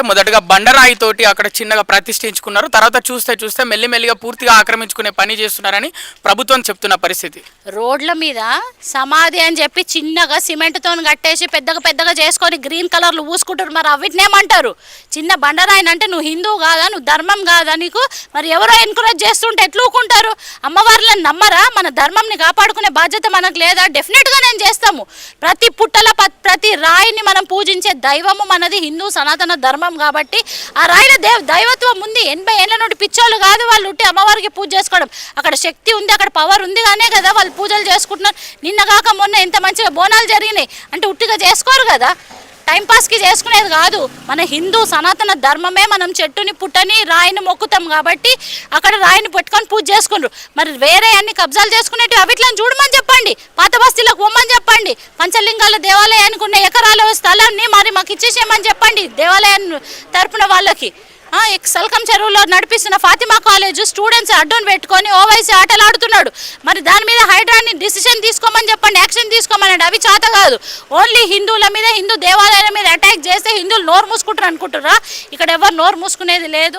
మొదటగా బండరాయి తోటి అక్కడ చిన్నగా ప్రతిష్ఠించుకున్నారు. తర్వాత చూస్తే మెల్లిమెల్లిగా పూర్తిగా ఆక్రమించుకునే పని చేస్తున్నారని ప్రభుత్వం చెప్తున్న పరిస్థితి. రోడ్ల మీద సమాధి అని చెప్పి చిన్నగా సిమెంట్తో కట్టేసి పెద్దగా చేసుకొని గ్రీన్ కలర్లు పూసుకుంటారు. మరి అవిటినేమంటారు? చిన్న బండరాయిని అంటే నువ్వు హిందువు కాదా, నువ్వు ధర్మం కాదా నీకు? మరి ఎవరో ఎంకరేజ్ చేస్తుంటే ఎట్లూకుంటారు? అమ్మవార్లను నమ్మరా? మన ధర్మంని కాపాడుకునే బాధ్యత మనకు లేదా? డెఫినెట్గా నేను చేస్తాము. ప్రతి పుట్టల ప్రతి రాయిని మనం పూజించే దైవము మనది హిందూ సనాతన ధర్మం కాబట్టి ఆ రాయిల దైవత్వం ఉంది. 80 ఏళ్ళ నుండి పిచ్చోళ్ళు కాదు వాళ్ళు ఉట్టి అమ్మవారికి పూజ చేసుకోవడం. అక్కడ శక్తి ఉంది, అక్కడ పవర్ ఉంది అనే కదా వాళ్ళు పూజలు చేసుకుంటున్నారు. నిన్న కాక మొన్న ఎంత మంచిగా బోనాలు జరిగినాయి అంటే ఉట్టిగా చేసుకోరు కదా, టైంపాస్కి చేసుకునేది కాదు. మన హిందూ సనాతన ధర్మమే మనం చెట్టుని పుట్టని రాయిని మొక్కుతాం కాబట్టి అక్కడ రాయిని పెట్టుకొని పూజ చేసుకుంటారు. మరి వేరే అన్ని కబ్జాలు చేసుకునేవి అవిట్లను చూడమని చెప్పండి, పాత బస్తీలకు పొమ్మని చెప్పండి, పంచలింగాల దేవాలయానికి ఉన్న ఎకరాల స్థలాన్ని మరి మాకు ఇచ్చేసేయమని చెప్పండి దేవాలయాన్ని తరపున వాళ్ళకి. సల్కం చెరువులో నడిపిస్తున్న ఫాతిమా కాలేజ్ స్టూడెంట్స్ అడ్డును పెట్టుకొని ఓవైసీ ఆటలు ఆడుతున్నాడు. మరి దాని మీద హైడ్రాని డిసిషన్ తీసుకోమని చెప్పండి, యాక్షన్ తీసుకోమనండి. అవి చేత కాదు. ఓన్లీ హిందువుల మీద హిందూ దేవాలయాల మీద అటాక్ చేస్తే హిందువులు నోరు మూసుకుంటారు అనుకుంటారా? ఇక్కడ ఎవరు నోరు మూసుకునేది లేదు.